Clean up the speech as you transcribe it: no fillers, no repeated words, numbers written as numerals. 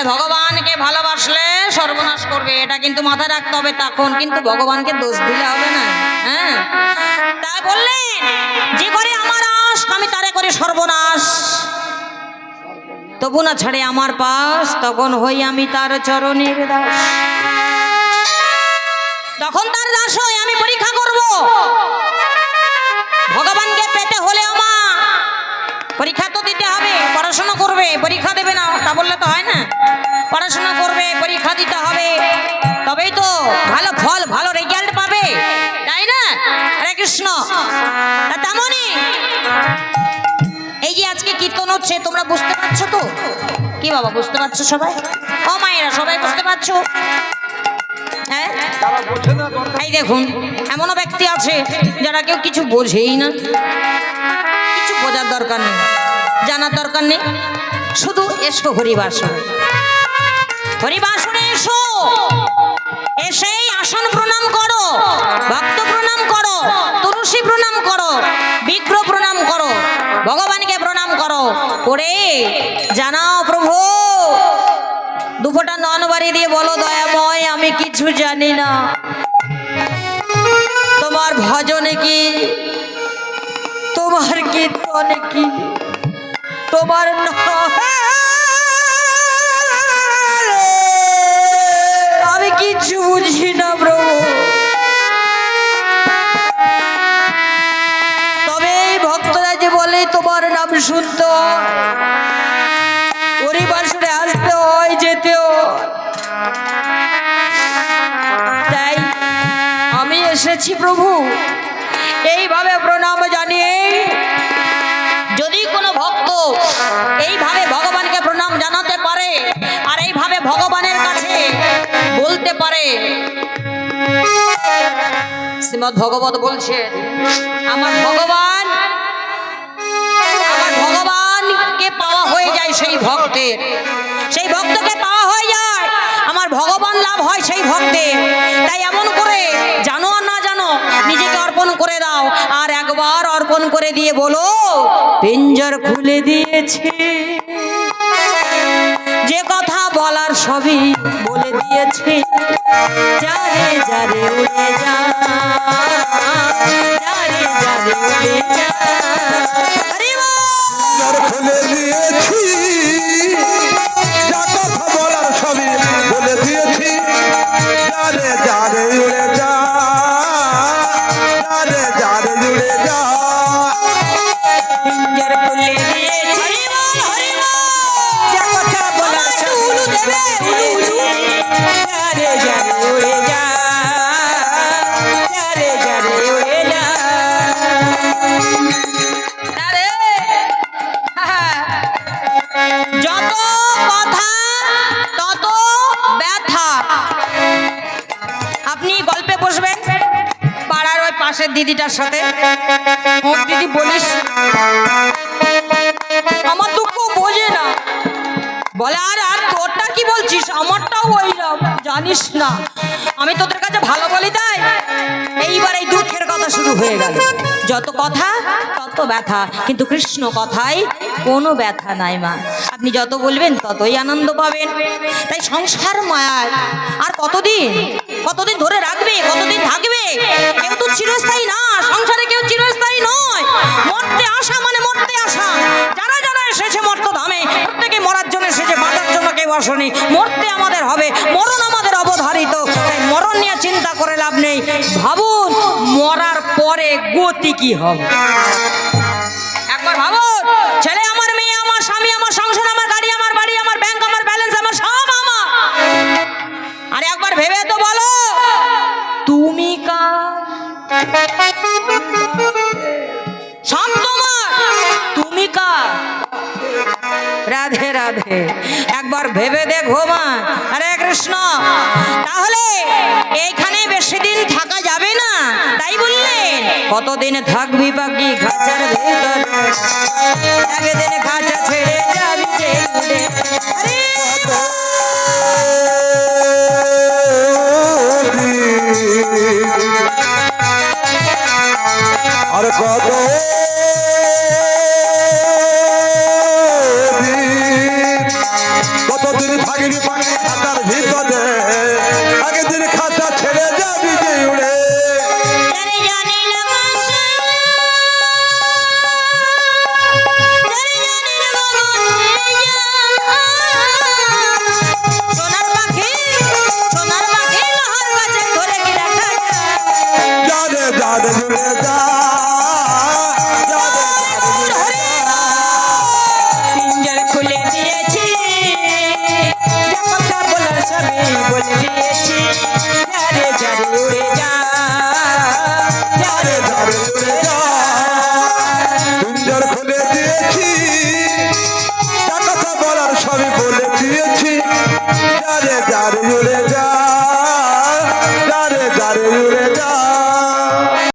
তাহলে ভগবানকে ভালোবাসলে সর্বনাশ করবে, এটা কিন্তু মাথায় রাখতে হবে। তখন কিন্তু ভগবানকে দোষ দিলে হবে না। হ্যাঁ, তাই বললেন যে করে আমার আশ আমি তারে করে সর্বনাশ, তবু না ছাড়ে আমার পাশ, তখন হই আমি তার চরণের দাস। তখন তার দাস হই আমি পরীক্ষা করব। ভগবানকে পেতে হলে আমার পরীক্ষা তো দিতে হবে। পড়াশোনা করবে, পরীক্ষা দেবে না তা বললে তো হয় না। পড়াশোনা করবে, পরীক্ষা দিতে হবে, তবেই তো ভালো ফল ভালো রেজাল্ট পাবে, তাই না? হরে কৃষ্ণ। তা তেমনই এই যে আজকে কীর্তন হচ্ছে, তোমরা বুঝতে পারছো তো? কি বাবা, বুঝতে পারছো সবাই? ও মায়েরা, সবাই বুঝতে পারছো? হ্যাঁ, এই দেখুন, এমনও ব্যক্তি আছে যারা কেউ কিছু বোঝেই না। কিছু বোঝার দরকার নেই, জানার দরকার নেই, শুধু এসো হরিবাসনে। হরিবাসনে এসো, এসেই আসন প্রণাম করো, ভক্ত প্রণাম করো, তুলসী প্রণাম করো, বিগ্রহ প্রণাম করো, ভগবানকে প্রণাম করো, করে জানাও প্রভু, দুফোঁটা নয়ন বাড়ি দিয়ে বলো, দয়াময় আমি কিছু জানি না, তোমার ভজনে কি, তোমার কীর্তনে কি, তোমার আমি কিছু বুঝি না প্রভু। তবে এই ভক্তরা যে বলে তোমার নাম শুনতে হয়, হরিবাসরে আসতে হয়, যেতে হয়, তাই আমি এসেছি প্রভু এইভাবে প্রণাম জানিয়ে। যদি কোনো ভক্ত এইভাবে ভগবানকে প্রণাম জানাতে পারে আর এইভাবে ভগবানের কাছে বলতে পারে, শ্রীমদ্ ভগবত বলছে আমার ভগবানকে পাওয়া হয়ে যায় সেই ভক্তের, সেই ভক্তকে পাওয়া হয়ে যায়, আমার ভগবান লাভ হয় সেই ভক্তের। তাই এমন করে জানো আর না জানো নিজেকে অর্পণ করে দাও, আর একবার অর্পণ করে দিয়ে বলো, পিঞ্জর খুলে দিয়েছে, যে কথা বলার সবই বলে দিয়েছে, যারে যারে উড়ে যা, যারে যারে উড়ে যা, খুলে দিয়েছি, যা কথা বলার সবই বলে দিয়েছি, যারে যারে উড়ে যা, যারে যারে উড়ে যা, পিঞ্জর খুলে দিয়েছি, যা কথা বলার সবই যারে যারে উড়ে যা, যারে যারে উড়ে যা। যত কথা তত ব্যথা। আপনি গল্পে বসবেন পাড়ার ওই পাশের দিদিটার সাথে, ও দিদি বলিস আমার দুঃখ বোঝে না, বলে আর আর তোরটা কি বলছিস, আমারটাও ওইরকম, জানিস না আমি তোদের কাছে ভালো বলি, তাই এইবার এই দুঃখের কথা শুরু হয়ে গেল। যত কথা তত ব্যথা, কিন্তু কৃষ্ণ কথায় কোনো ব্যথা নাই মা, আপনি যত বলবেন ততই আনন্দ পাবেন। তাই সংসার মায়ায় আর কতদিন ধরে রাখবে, কতদিন থাকবে, কেউ তো চিরস্থায়ী না, সংসারে কেউ চিরস্থায়ী নয়, মরতে আসা মানে মরতে আসা। যারা যারা এসেছে মর্ত ধামে, প্রত্যেকে মরার জন্য এসেছে, বাঁচার জন্য কেউ আসেনি, মরতে আমাদের হবে, মরণ আমাদের অবধারিত, তাই মরণ নিয়ে চিন্তা করে লাভ নেই। ভাবুন মরার পরে গতি কি হবে, একবার ভাবুন। ছেলে আমার, মেয়ে আমার, স্বামী আমার, সংসার আমার, গাড়ি আমার, বাড়ি আমার, ব্যাংক আমার, ব্যালেন্স আমার, সব আমার, আর একবার ভেবে তো বলো তুমি কার, সব তোমার, তুমি কার। রাধে রাধে, একবার ভেবে দেখো মা। হরে কৃষ্ণ। তাহলে এইখানে বেশি দিন থাকা যাবে না, তাই বললেন কতদিন থাকবি পাখি খাঁচার ভেতর, একদিন খাঁচা ছেড়ে যাবি যে উড়ে। আর কত কত কতদিন থাকবি খাতার ভিতরে আগের দিন খাতা ছেড়ে যাবি যে উড়ে জানি জানি না বাসা, জানি জানি না বাগানে যা। সোনার পাখি লোহার গাছে ধরে কি দেখা যায়? যারে যারে জুড়ে যা যারে যারে জুড়ে যা। পিঞ্জর খুলে দিয়েছি, যা কথা বলার সবই বলে দিয়েছি। যারে যারে উড়ে যা, যারে যারে উড়ে যা। পিঞ্জর খুলে দিয়েছি যা কথা বলার সবই বলে দিয়েছি যারে যারে জুড়ে